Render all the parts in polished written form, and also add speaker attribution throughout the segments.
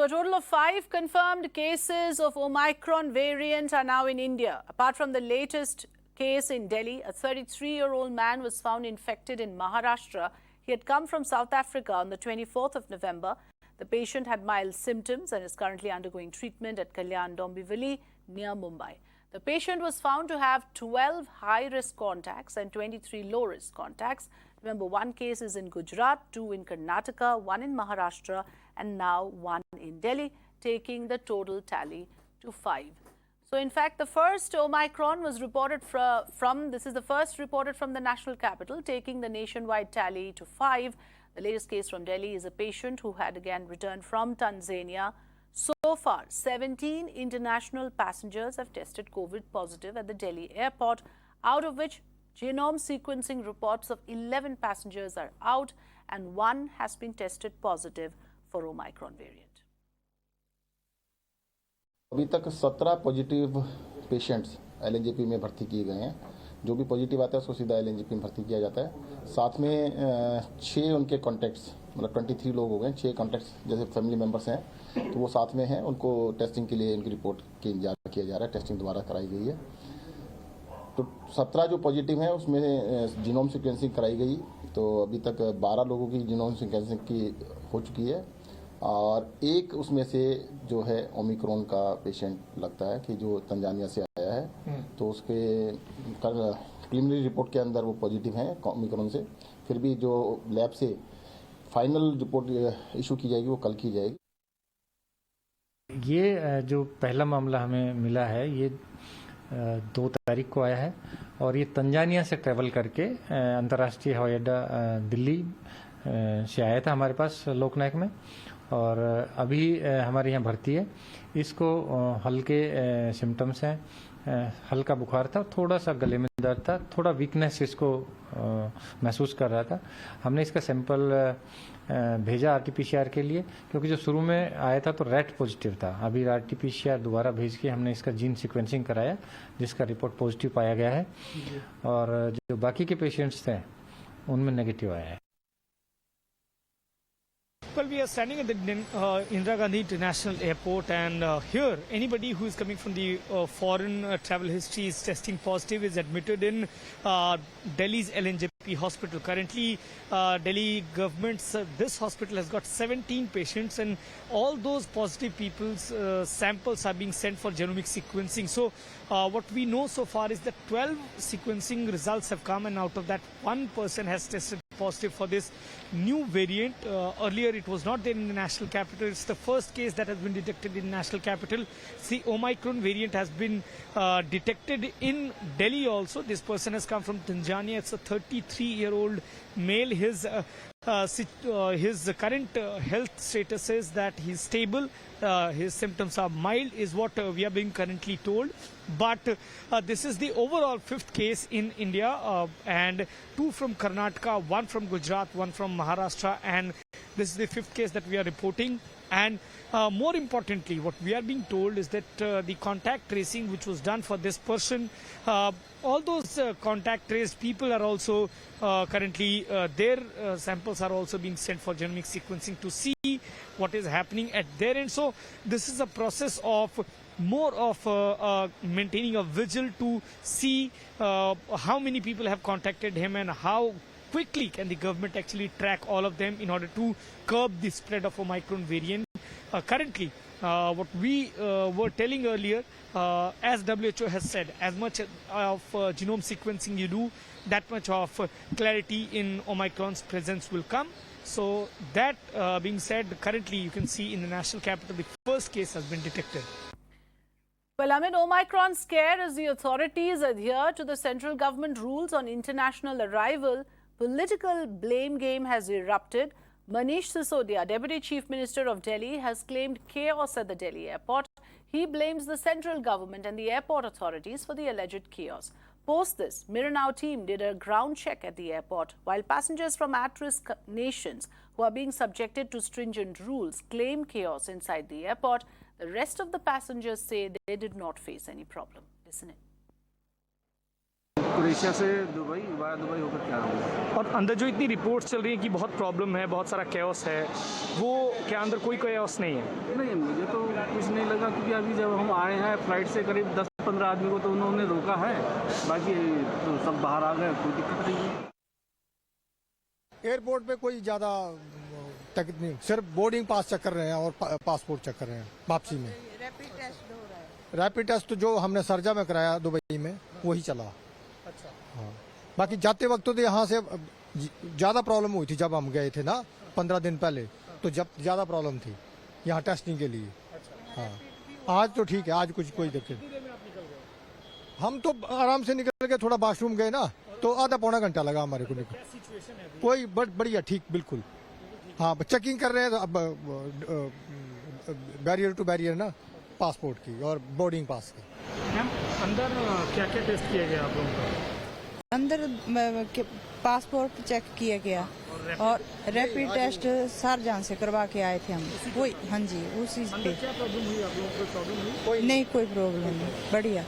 Speaker 1: So a total of 5 confirmed cases of Omicron variant are now in India. Apart from the latest case in Delhi, a 33-year-old man was found infected in Maharashtra. He had come from South Africa on the 24th of November. The patient had mild symptoms and is currently undergoing treatment at Kalyan Dombivli near Mumbai. The patient was found to have 12 high-risk contacts and 23 low-risk contacts. Remember, 1 case is in Gujarat, 2 in Karnataka, 1 in Maharashtra, and now 1 in Delhi, taking the total tally to 5. So, in fact, the first Omicron was reported this is the first reported from the national capital, taking the nationwide tally to 5. The latest case from Delhi is a patient who had again returned from Tanzania. So far, 17 international passengers have tested COVID positive at the Delhi airport, out of which genome sequencing reports of 11 passengers are out and 1 has been tested positive for Omicron variant.
Speaker 2: अभी तक 17 positive patients LNJP में भर्ती किए गए हैं। जो भी positive आता है उसको सीधा एलएनजेपी में भर्ती किया जाता है। साथ में 6 उनके कॉन्टैक्ट्स, मतलब 23 लोग हो गए, 6 कॉन्टैक्ट्स जैसे फैमिली मेंबर्स हैं तो वो साथ में हैं। उनको टेस्टिंग के लिए उनकी रिपोर्ट के इंतजार किया जा रहा है, टेस्टिंग दोबारा कराई गई है। तो 17 जो पॉजिटिव हैं उसमें जीनोम सीक्वेंसिंग कराई गई, तो अभी तक 12 लोगों की जीनोम सीक्वेंसिंग की हो चुकी है और एक उसमें से जो है ओमिक्रॉन का पेशेंट लगता है कि जो तंजानिया से आया है, तो उसके प्रिलिमिनरी रिपोर्ट के अंदर वो पॉजिटिव हैं ओमिक्रॉन से। फिर भी जो लैब से फाइनल रिपोर्ट इशू की जाएगी वो कल की जाएगी।
Speaker 3: ये जो पहला मामला हमें मिला है ये 2 तारीख को आया है और ये तंजानिया से ट्रैवल करके अंतर्राष्ट्रीय हवाई अड्डा दिल्ली से आया था हमारे पास लोकनायक में और अभी हमारे यहाँ भर्ती है। इसको हल्के सिम्टम्स हैं, हल्का बुखार था, थोड़ा सा गले में दर्द था, थोड़ा वीकनेस इसको महसूस कर रहा था। हमने इसका सैंपल भेजा आरटीपीसीआर के लिए, क्योंकि जो शुरू में आया था तो रैट पॉजिटिव था। अभी आरटीपीसीआर दोबारा भेज के हमने इसका जीन सीक्वेंसिंग कराया जिसका रिपोर्ट पॉजिटिव पाया गया है और जो बाकी के पेशेंट्स थे उनमें नेगेटिव आया है।
Speaker 4: Well, we are standing at the Indira Gandhi International Airport, and here anybody who is coming from the foreign travel history is testing positive is admitted in Delhi's LNJP hospital. Currently, Delhi government's this hospital has got 17 patients, and all those positive people's samples are being sent for genomic sequencing. So, what we know so far is that 12 sequencing results have come, and out of that, 1 person has tested positive for this new variant. Earlier it was not there in the national capital. It's the first case that has been detected in the national capital. The Omicron variant has been detected in Delhi also. This person has come from Tanzania. It's a 33-year-old male. His current health status is that he's stable. His symptoms are mild is what we are being currently told. But this is the overall 5th case in India, and 2 from Karnataka, 1 from Gujarat, 1 from Maharashtra, and this is the 5th case that we are reporting. And more importantly, what we are being told is that the contact tracing which was done for this person, all those contact traced people are also currently, their samples are also being sent for genomic sequencing to see what is happening at their end. So this is a process of more of maintaining a vigil to see how many people have contacted him and how quickly can the government actually track all of them in order to curb the spread of Omicron variant. Currently, what we were telling earlier, as WHO has said, as much of genome sequencing you do, that much of clarity in Omicron's presence will come. So that being said, currently you can see in the national capital the first case has been detected.
Speaker 1: Well, amid Omicron scare, as the authorities adhere to the central government rules on international arrival, political blame game has erupted. Manish Sisodia, Deputy Chief Minister of Delhi, has claimed chaos at the Delhi airport. He blames the central government and the airport authorities for the alleged chaos. Post this, Mirror Now team did a ground check at the airport, while passengers from at-risk nations who are being subjected to stringent rules claim chaos inside the airport. The rest of the passengers say they did not face any problem. Listen in.
Speaker 5: Croatia से Dubai, via Dubai होकर के आया हूँ।
Speaker 4: और अंदर जो इतनी reports चल रही है कि बहुत प्रॉब्लम है, बहुत सारा कैओस है, वो क्या अंदर कोई कैओस नहीं है?
Speaker 5: नहीं, मुझे तो कुछ नहीं लगा, क्योंकि अभी जब हम आए हैं फ्लाइट से करीब 10-15 आदमी को तो उन्होंने रोका है, बाकी तो सब बाहर आ गए, कोई दिक्कत नहीं है।
Speaker 6: एयरपोर्ट पे कोई ज़्यादा तकलीफ नहीं, सिर्फ बोर्डिंग पास चेक कर रहे हैं और पासपोर्ट चेक कर रहे हैं वापसी में।
Speaker 7: रैपिड टेस्ट हो रहा है।
Speaker 6: रैपिड टेस्ट तो जो हमने सरजा में कराया दुबई में वही चला।
Speaker 4: अच्छा।
Speaker 6: हाँ, बाकी जाते वक्त तो यहाँ से ज़्यादा प्रॉब्लम हुई थी जब हम गए थे ना 15 दिन पहले, तो जब ज़्यादा प्रॉब्लम थी यहाँ टेस्टिंग के लिए। हाँ, आज तो ठीक है, आज कोई दिक्कत नहीं। हम तो आराम से निकल गए, थोड़ा वॉशरूम गए ना तो आधा पौना घंटा लगा हमारे को निकल। कोई बढ़िया, ठीक, बिल्कुल। हाँ, चेकिंग कर रहे हैं अब बैरियर टू बैरियर ना, पासपोर्ट की और बोर्डिंग पास की।
Speaker 4: मैम, अंदर क्या क्या टेस्ट किया गया आप लोगों का?
Speaker 7: अंदर पासपोर्ट चेक किया गया और रैपिड टेस्ट शारजाह से करवा के आए थे हम। वही, हाँ जी, उसी पे।
Speaker 4: क्या प्रॉब्लम हुई आप लोगों को? प्रॉब्लम हुई?
Speaker 7: नहीं, कोई प्रॉब्लम नहीं, बढ़िया।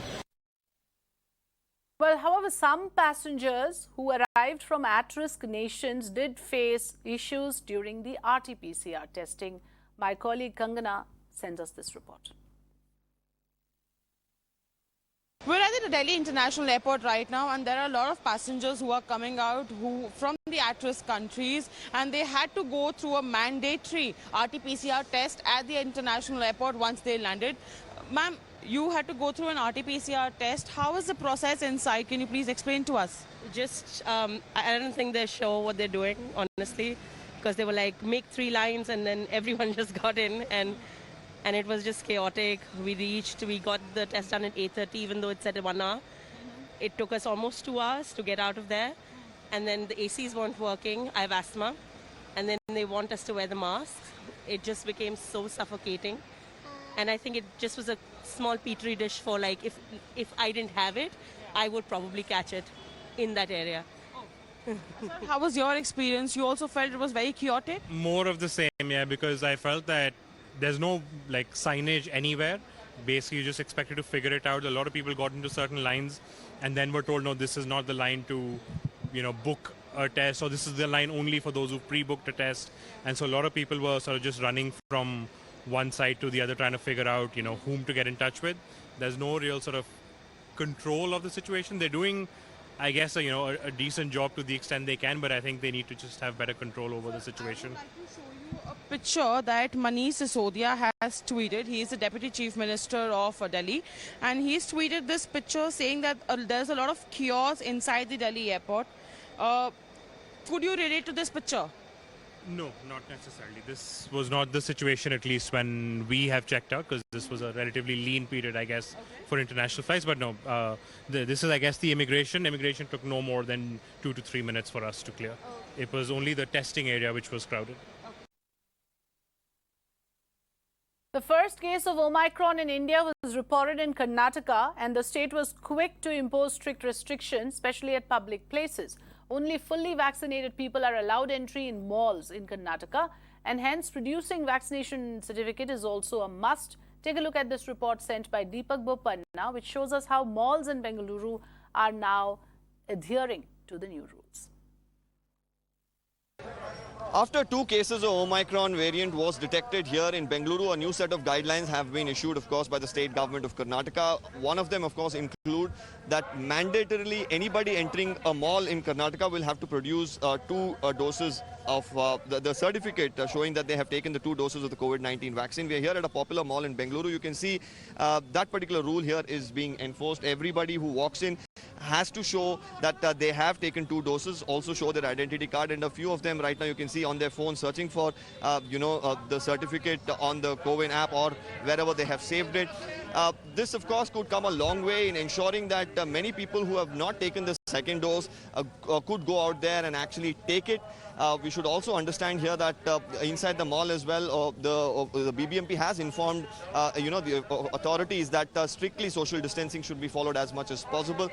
Speaker 1: Well, however, some passengers who arrived from at-risk nations did face issues during the RT-PCR testing. My colleague Kangana sends us this report.
Speaker 8: We're at the Delhi International Airport right now, and there are a lot of passengers who are coming out from the at-risk countries, and they had to go through a mandatory RT-PCR test at the international airport once they landed. Ma'am, you had to go through an RT-PCR test. How is the process inside? Can you please explain to us?
Speaker 9: I don't think they show what they're doing, honestly, because they were like, make 3 lines, and then everyone just got in, and it was just chaotic. We got the test done at 8:30, even though it said 1 hour. It took us almost 2 hours to get out of there, and then the ACs weren't working. I have asthma, and then they want us to wear the masks. It just became so suffocating. And I think it just was a small petri dish for, like, if I didn't have it, I would probably catch it in that area.
Speaker 8: Sir, how was your experience? You also felt it was very chaotic?
Speaker 10: More of the same, yeah, because I felt that there's no, like, signage anywhere. Basically, you just expected to figure it out. A lot of people got into certain lines and then were told, no, this is not the line to, book a test, or this is the line only for those who pre-booked a test. And so a lot of people were sort of just running from one side to the other, trying to figure out, whom to get in touch with. There's no real sort of control of the situation. They're doing, I guess, a decent job to the extent they can, but I think they need to just have better control over the situation.
Speaker 8: I would like to show you a picture that Manish Sisodia has tweeted. He is the Deputy Chief Minister of Delhi, and he's tweeted this picture saying that there's a lot of chaos inside the Delhi airport. Could you relate to this picture?
Speaker 10: No, not necessarily. This was not the situation, at least when we have checked out, because this was a relatively lean period, I guess, for international flights. But no, this is, I guess, the immigration. Immigration took no more than 2 to 3 minutes for us to clear. It was only the testing area which was crowded.
Speaker 1: The first case of Omicron in India was reported in Karnataka, and the state was quick to impose strict restrictions, especially at public places. Only fully vaccinated people are allowed entry in malls in Karnataka, and hence producing vaccination certificate is also a must. Take a look at this report sent by Deepak Bopanna, which shows us how malls in Bengaluru are now adhering to the new rules.
Speaker 11: After 2 cases of Omicron variant was detected here in Bengaluru, a new set of guidelines have been issued, of course, by the state government of Karnataka. One of them, of course, include that mandatorily anybody entering a mall in Karnataka will have to produce 2 doses of the certificate showing that they have taken the 2 doses of the COVID-19 vaccine. We are here at a popular mall in Bengaluru. You can see that particular rule here is being enforced. Everybody who walks in has to show that they have taken 2 doses, also show their identity card, and a few of them right now you can see on their phone searching for the certificate on the CoWIN app or wherever they have saved it. This of course could come a long way in ensuring that many people who have not taken the second dose could go out there and actually take it. We should also understand here that inside the mall as well, the BBMP has informed the authorities that strictly social distancing should be followed as much as possible.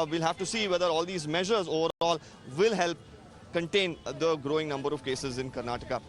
Speaker 11: We'll have to see whether all these measures overall will help contain the growing number of cases in Karnataka.